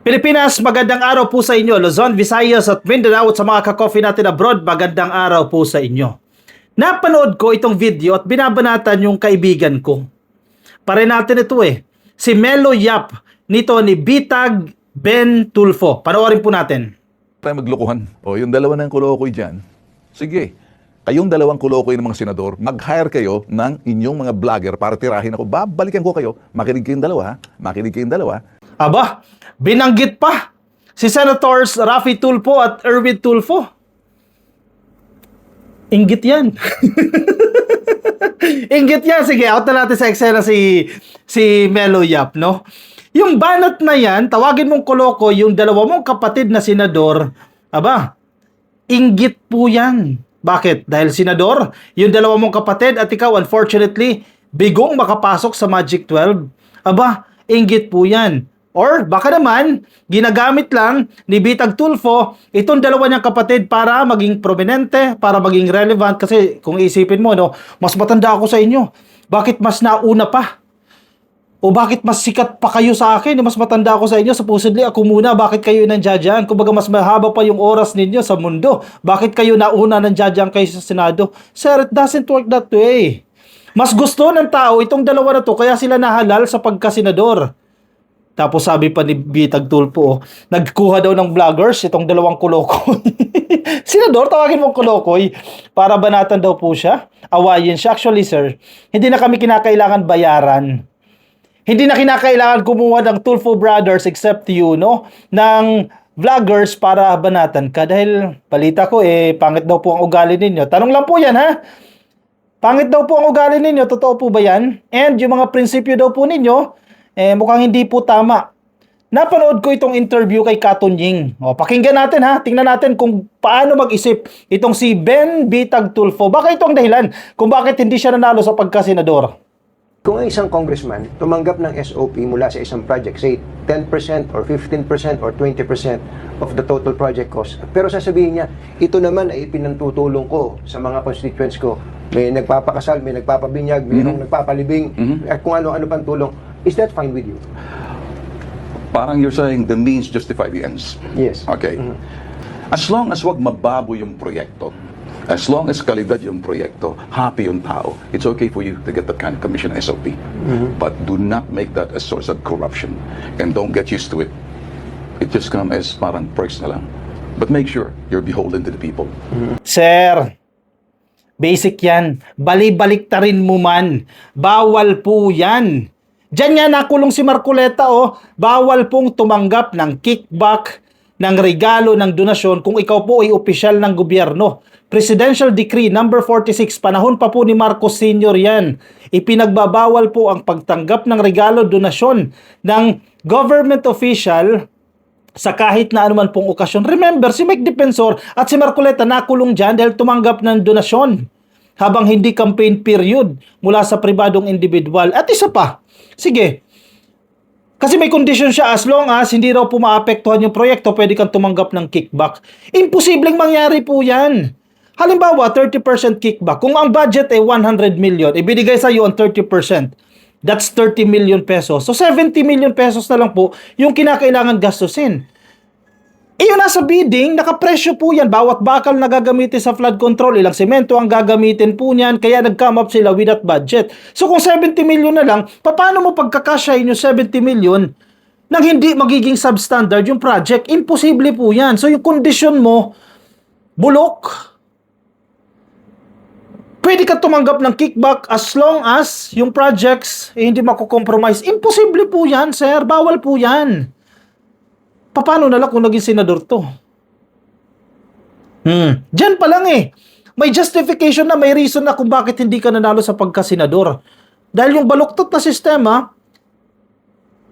Pilipinas, magandang araw po sa inyo. Luzon, Visayas at Mindanao at sa mga ka-coffee natin abroad, magandang araw po sa inyo. Napanood ko itong video at binabanatan yung kaibigan ko. Pare natin ito si Melo Yap nito ni Bitag Ben Tulfo. Panoorin po natin. Tayo maglokohan. O, yung dalawa ng kulokoy dyan, sige, kayong dalawang kulokoy ng mga senador, mag-hire kayo ng inyong mga vlogger para tirahin ako. Babalikan ko kayo. Makinig kayong dalawa, ha? Makinig kayong dalawa. Aba, binanggit pa si Senators Raffy Tulfo at Erwin Tulfo. Inggit yan. Inggit yan. Sige, out na natin sa eksena si Melo Yap, no? Yung banat na yan, tawagin mong koloko yung dalawa mong kapatid na senador. Aba, inggit po yan. Bakit? Dahil senador, yung dalawa mong kapatid at ikaw, unfortunately, bigong makapasok sa Magic 12. Aba, inggit po yan. Or baka naman, ginagamit lang ni Bitag Tulfo itong dalawa niyang kapatid para maging prominente, para maging relevant. Kasi kung isipin mo, no, mas matanda ako sa inyo. Bakit mas nauna pa? O bakit mas sikat pa kayo sa akin? Mas matanda ako sa inyo. Supposedly ako muna. Bakit kayo nandiyan? Kumbaga mas mahaba pa yung oras ninyo sa mundo. Bakit kayo nauna nandiyan kayo sa Senado? Sir, it doesn't work that way. Mas gusto ng tao itong dalawa na to, kaya sila nahalal sa pagkasenador. Tapos sabi pa ni Bitag Tulfo, nagkuha daw ng vloggers itong dalawang kulokoy. Senador, tawagin mong kulokoy para banatan daw po siya. Awayin siya. Actually, sir, hindi na kami kinakailangan bayaran. Hindi na kinakailangan kumuha ng Tulfo Brothers except you, no? Ng vloggers para banatan ka. Dahil balita ko, pangit daw po ang ugali ninyo. Tanong lang po yan, ha? Pangit daw po ang ugali ninyo. Totoo po ba yan? And yung mga prinsipyo daw po ninyo, mukhang hindi po tama. Napanood ko itong interview kay Katunying. O, pakinggan natin, ha. Tingnan natin kung paano mag-isip itong si Ben Bitag Tulfo. Baka ito ang dahilan kung bakit hindi siya nanalo sa pagkasenador. Kung ang isang congressman tumanggap ng SOP mula sa isang project, say 10% or 15% or 20% of the total project cost, pero sasabihin niya, ito naman ay pinantutulong ko sa mga constituents ko. May nagpapakasal, may nagpapabinyag, mayroong nagpapalibing, at kung ano-ano pang tulong. Is that fine with you? Parang you're saying the means justify the ends. Yes. Okay. As long as wag mababo yung proyekto, as long as kalidad yung proyekto, happy yung tao, it's okay for you to get that kind of commission SOP. But do not make that a source of corruption. And don't get used to it. It just comes as parang perks na lang. But make sure you're beholden to the people. Sir, basic yan. Bali-baliktarin mo man. Bawal po yan. Diyan nga nakulong si Marcoleta, bawal pong tumanggap ng kickback, ng regalo, ng donasyon kung ikaw po ay opisyal ng gobyerno. Presidential Decree number 46, panahon pa po ni Marcos Sr. yan. Ipinagbabawal po ang pagtanggap ng regalo, donasyon ng government official sa kahit na anuman pong okasyon. Remember, si Mike Defensor at si Marcoleta nakulong dyan dahil tumanggap ng donasyon habang hindi campaign period mula sa pribadong individual. At isa pa, sige, kasi may condition siya, as long as hindi raw po maapektuhan yung proyekto, pwede kang tumanggap ng kickback. Imposibleng mangyari po yan. Halimbawa, 30% kickback. Kung ang budget ay 100 million, ibinigay sa iyo ang 30%. That's 30 million pesos. So 70 million pesos na lang po yung kinakailangan gastusin. Yung nasa bidding, nakapresyo po yan. Bawat bakal na gagamitin sa flood control, ilang semento ang gagamitin po niyan, kaya nag-come up sila with that budget. So kung 70 million na lang, paano mo pagkakasyahin yung 70 million nang hindi magiging substandard yung project? Imposible po yan. So yung condition mo, bulok. Pwede ka tumanggap ng kickback as long as yung projects hindi makukompromise. Imposible po yan, sir. Bawal po yan. Paano na lang kung naging senador to? Diyan pa lang may justification na, may reason na kung bakit hindi ka nanalo sa pagkasenador. Dahil yung baluktot na sistema,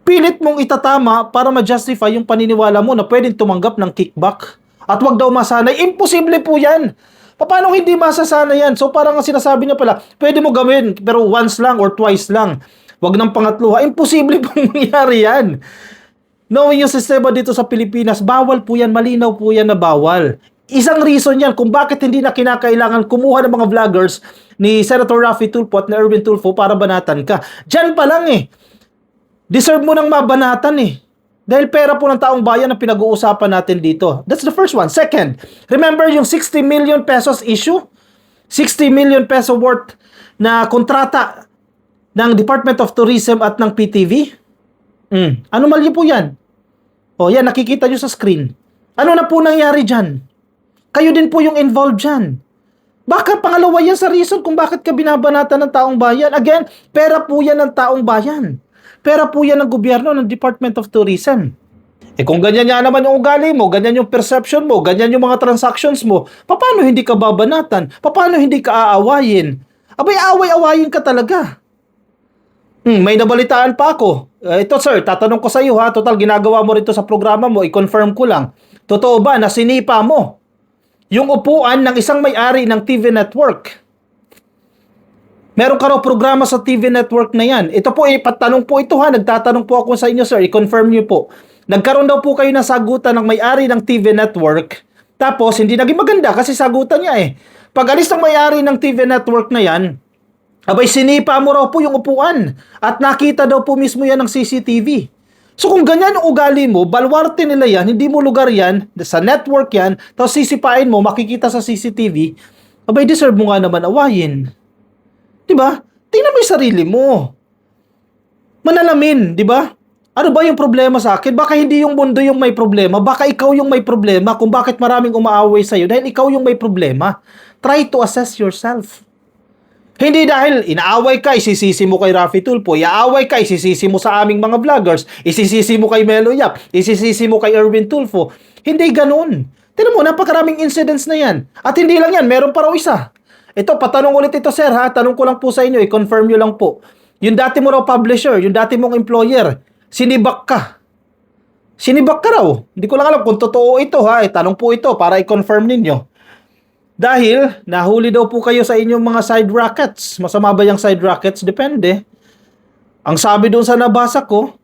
pilit mong itatama para ma-justify yung paniniwala mo na pwedeng tumanggap ng kickback. At wag daw masanay. Imposible po yan. Paano hindi masasana yan? So parang ang sinasabi niya pala, pwede mo gawin pero once lang or twice lang. Wag ng pangatluha. Imposible pong mangyari yan. Knowing yung sistema dito sa Pilipinas, bawal po yan, malinaw po yan na bawal. Isang reason yan kung bakit hindi na kinakailangan kumuha ng mga vloggers ni Senator Raffy Tulfo at ni Erwin Tulfo para banatan ka. Diyan pa lang Deserve mo nang mabanatan Dahil pera po ng taong bayan ang pinag-uusapan natin dito. That's the first one. Second, remember yung 60 million pesos issue? 60 million peso worth na kontrata ng Department of Tourism at ng PTV? Anomalya po yan. O yan, nakikita nyo sa screen. Ano na po nangyari dyan? Kayo din po yung involved dyan. Baka pangalawa yan sa reason kung bakit ka binabanatan ng taong bayan. Again, pera po yan ng taong bayan. Pera po yan ng gobyerno, ng Department of Tourism. Kung ganyan nga naman yung ugali mo, ganyan yung perception mo, ganyan yung mga transactions mo, paano hindi ka babanatan? Paano hindi ka aawayin? Abay, aaway-awayin ka talaga. May nabalitaan pa ako. Ito sir, tatanong ko sa iyo ha, total ginagawa mo rito sa programa mo, i-confirm ko lang. Totoo ba na sinipa mo yung upuan ng isang may-ari ng TV network? Meron ka raw programa sa TV network na yan. Ito po, patanong po ito ha. Nagtatanong po ako sa inyo, sir. I-confirm niyo po. Nagkaroon daw po kayo ng sagutan ng may-ari ng TV network. Tapos, hindi naging maganda kasi sagutan niya eh. Pag alis ng may-ari ng TV network na yan, abay, sinipa mo raw po yung upuan. At nakita daw po mismo yan ng CCTV. So, kung ganyan yung ugali mo, balwarte nila yan, hindi mo lugar yan, sa network yan, tapos sisipain mo, makikita sa CCTV, abay, deserve mo nga naman awayin. Diba? Tingnan mo yung sarili mo. Manalamin, diba? Ano ba yung problema sa akin? Baka hindi yung mundo yung may problema. Baka ikaw yung may problema kung bakit maraming umaaway sa'yo dahil ikaw yung may problema. Try to assess yourself. Hindi dahil inaaway ka, isisisi mo kay Raffy Tulfo, iaaway ka, isisisi mo sa aming mga vloggers, isisisi mo kay Melo Yap, isisisi mo kay Erwin Tulfo. Hindi ganun. Tingnan mo, napakaraming incidents na yan. At hindi lang yan, meron pa raw isa. Ito, patanong ulit ito, sir, ha? Tanong ko lang po sa inyo, i-confirm nyo lang po. Yung dati mo raw publisher, yung dati mong employer, sinibak ka. Sinibak ka raw. Hindi ko lang alam kung totoo ito, ha? Tanong po ito para i-confirm ninyo. Dahil, nahuli daw po kayo sa inyong mga side rackets. Masama ba yung side rackets? Depende. Ang sabi doon sa nabasa ko,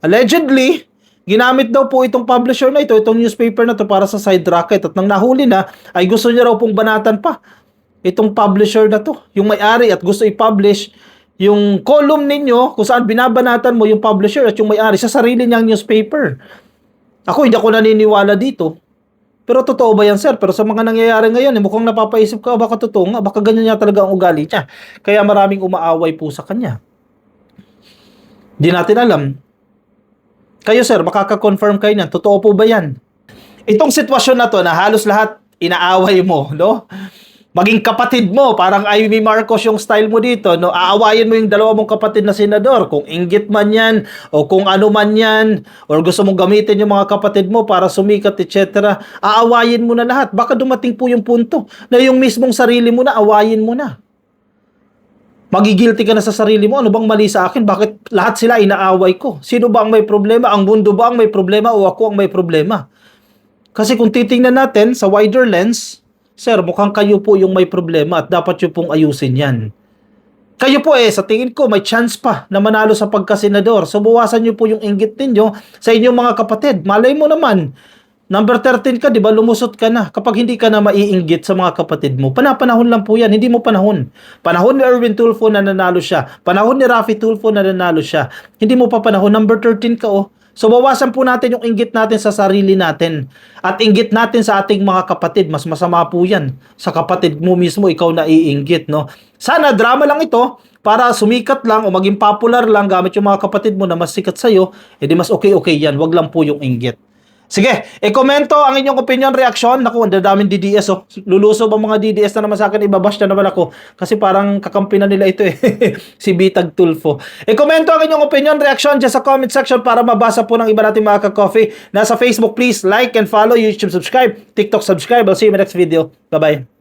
allegedly, ginamit daw po itong publisher na ito, itong newspaper na to para sa side racket. At nang nahuli na, ay gusto niya raw pong banatan pa itong publisher na to, yung may-ari, at gusto i-publish yung column ninyo kung saan binabanatan mo yung publisher at yung may-ari sa sarili niyang newspaper. Ako, hindi ako naniniwala dito. Pero totoo ba yan, sir? Pero sa mga nangyayari ngayon, mukhang napapaisip ka, baka totoo nga, baka ganyan niya talaga ang ugali niya. Kaya maraming umaaway po sa kanya. Di natin alam. Kayo, sir, makaka-confirm kayo niyan. Totoo po ba yan? Itong sitwasyon na to na halos lahat inaaway mo, no? Maging kapatid mo, parang Amy Marcos yung style mo dito, no? Aawayin mo yung dalawa mong kapatid na senador, kung inggit man yan, o kung ano man yan, or gusto mong gamitin yung mga kapatid mo para sumikat, etc. Aawayin mo na lahat. Baka dumating po yung punto na yung mismong sarili mo na, awayin mo na. Magigilty ka na sa sarili mo. Ano bang mali sa akin? Bakit lahat sila inaaway ko? Sino ba ang may problema? Ang mundo ba ang may problema o ako ang may problema? Kasi kung titingnan natin sa wider lens, sir, mukhang kayo po yung may problema at dapat yung pong ayusin yan. Kayo po sa tingin ko, may chance pa na manalo sa pagkasenador. So, buwasan nyo po yung inggit ninyo sa inyong mga kapatid. Malay mo naman, number 13 ka, di ba? Lumusot ka na. Kapag hindi ka na maiinggit sa mga kapatid mo, panapanahon lang po yan. Hindi mo panahon. Panahon ni Erwin Tulfo na nanalo siya. Panahon ni Raffy Tulfo na nanalo siya. Hindi mo pa panahon. Number 13 ka, oh. So, bawasan po natin yung inggit natin sa sarili natin. At inggit natin sa ating mga kapatid. Mas masama po yan. Sa kapatid mo mismo, ikaw na iinggit, no? Sana drama lang ito para sumikat lang o maging popular lang gamit yung mga kapatid mo na mas sikat sa'yo. Edi mas okay yan. Wag lang po yung inggit. Sige, i-komento ang inyong opinion, reaction. Naku, ang daming DDS, oh. Lulusob ang mga DDS na naman sa akin. Ibabash na naman ako. Kasi parang kakampi na nila ito, eh. Si Bitag Tulfo. I-komento ang inyong opinion, reaction dyan sa comment section para mabasa po ng iba nating mga ka-coffee. Nasa Facebook, please like and follow. YouTube, subscribe. TikTok, subscribe. I'll see you in my next video. Bye-bye.